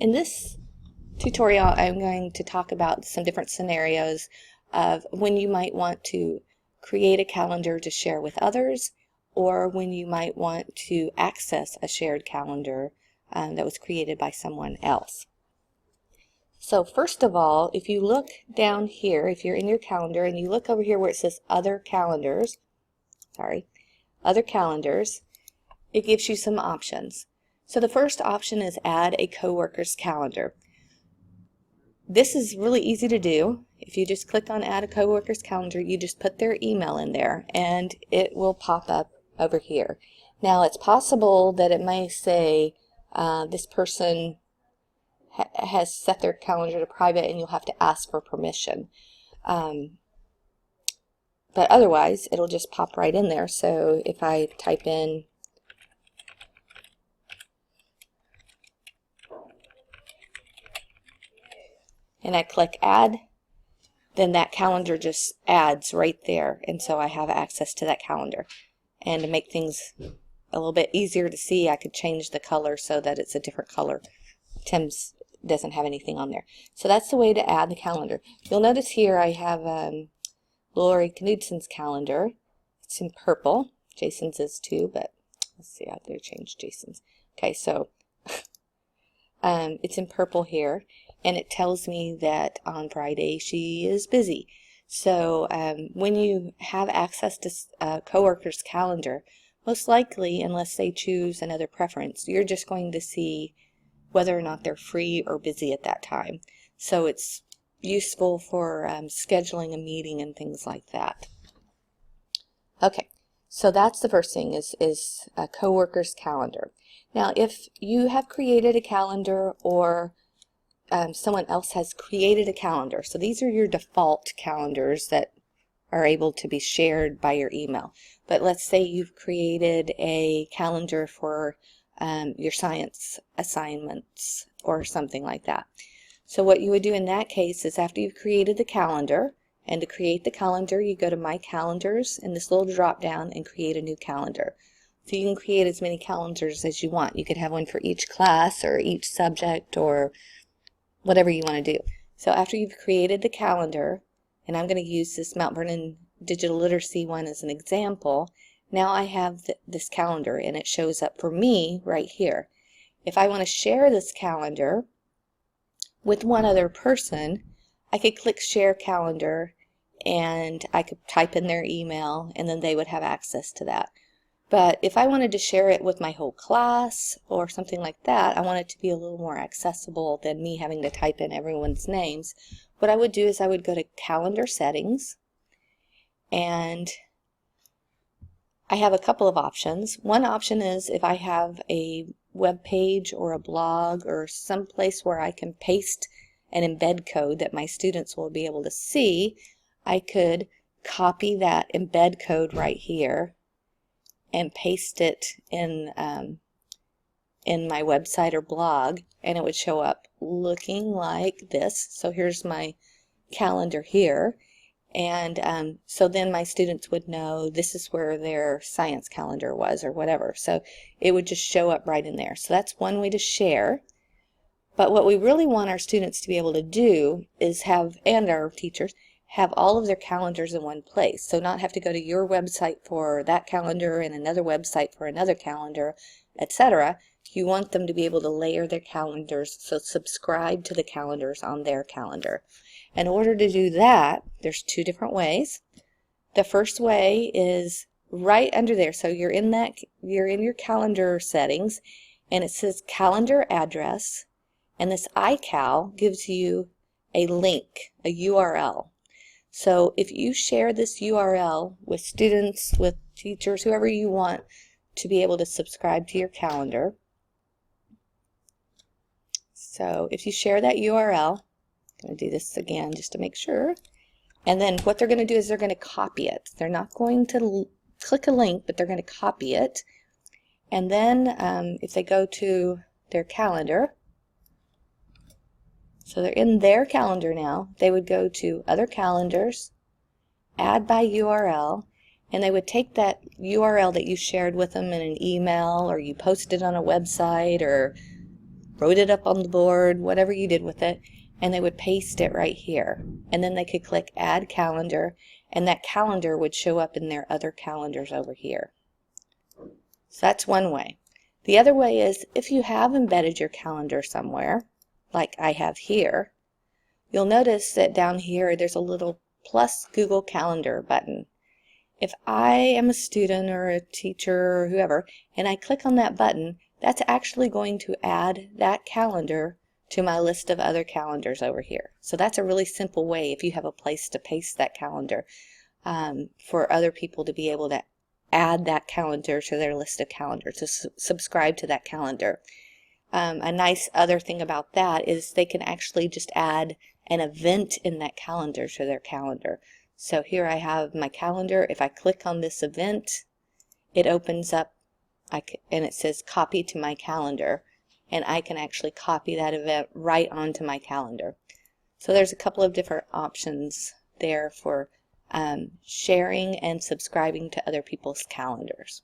In this tutorial, I'm going to talk about some different scenarios of when you might want to create a calendar to share with others, or when you might want to access a shared calendar that was created by someone else. So first of all, if you look down here, if you're in your calendar and you look over here where it says Other Calendars, it gives you some options. So the first option is Add a Coworker's Calendar. This is really easy to do. If you just click on Add a Coworker's Calendar, you just put their email in there and it will pop up over here. Now it's possible that it may say this person has set their calendar to private and you'll have to ask for permission. But otherwise, it'll just pop right in there. So if I type in and I click Add, then that calendar just adds right there, and so I have access to that calendar. And to make things a little bit easier to see, I could change the color so that it's a different color. Tim's doesn't have anything on there. So that's the way to add the calendar. You'll notice here I have Lori Knudson's calendar. It's in purple. Jason's is too, but let's see, I have to change Jason's. Okay, so it's in purple here, and it tells me that on Friday she is busy. So when you have access to a coworker's calendar, most likely, unless they choose another preference, you're just going to see whether or not they're free or busy at that time. So it's useful for scheduling a meeting and things like that. Okay, so that's the first thing is a coworker's calendar. Now if you have created a calendar or someone else has created a calendar, so these are your default calendars that are able to be shared by your email. But let's say you've created a calendar for your science assignments or something like that. So what you would do in that case is after you've created the calendar, and to create the calendar you go to My Calendars in this little drop down and create a new calendar. So you can create as many calendars as you want. You could have one for each class or each subject or whatever you want to do. So after you've created the calendar, and I'm going to use this Mount Vernon Digital Literacy one as an example, now I have this calendar and it shows up for me right here. If I want to share this calendar with one other person, I could click Share Calendar and I could type in their email and then they would have access to that. But if I wanted to share it with my whole class or something like that, I want it to be a little more accessible than me having to type in everyone's names. What I would do is I would go to Calendar Settings, and I have a couple of options. One option is if I have a web page or a blog or some place where I can paste and embed code that my students will be able to see, I could copy that embed code right here and paste it in my website or blog, and it would show up looking like this. So here's my calendar here, and so then my students would know this is where their science calendar was or whatever. So it would just show up right in there. So that's one way to share. But what we really want our students to be able to do is have, and our teachers, have all of their calendars in one place. So not have to go to your website for that calendar and another website for another calendar, etc. You want them to be able to layer their calendars, so subscribe to the calendars on their calendar. In order to do that, there's two different ways. The first way is right under there. So you're in your calendar settings, and it says Calendar Address, and this iCal gives you a link, a URL. So if you share this URL with students, with teachers, whoever you want to be able to subscribe to your calendar. So if you share that URL, I'm going to do this again just to make sure. And then what they're going to do is they're going to copy it. They're not going to click a link, but they're going to copy it. And then if they go to their calendar, so they're in their calendar now, they would go to Other Calendars, Add by URL, and they would take that URL that you shared with them in an email or you posted on a website or wrote it up on the board, whatever you did with it, and they would paste it right here. And then they could click Add Calendar, and that calendar would show up in their other calendars over here. So that's one way. The other way is if you have embedded your calendar somewhere, like I have here, you'll notice that down here there's a little plus Google Calendar button. If I am a student or a teacher or whoever, and I click on that button, that's actually going to add that calendar to my list of other calendars over here. So that's a really simple way if you have a place to paste that calendar for other people to be able to add that calendar to their list of calendars, to subscribe to that calendar. A nice other thing about that is they can actually just add an event in that calendar to their calendar. So here I have my calendar. If I click on this event, it opens up and it says copy to my calendar, and I can actually copy that event right onto my calendar. So there's a couple of different options there for sharing and subscribing to other people's calendars.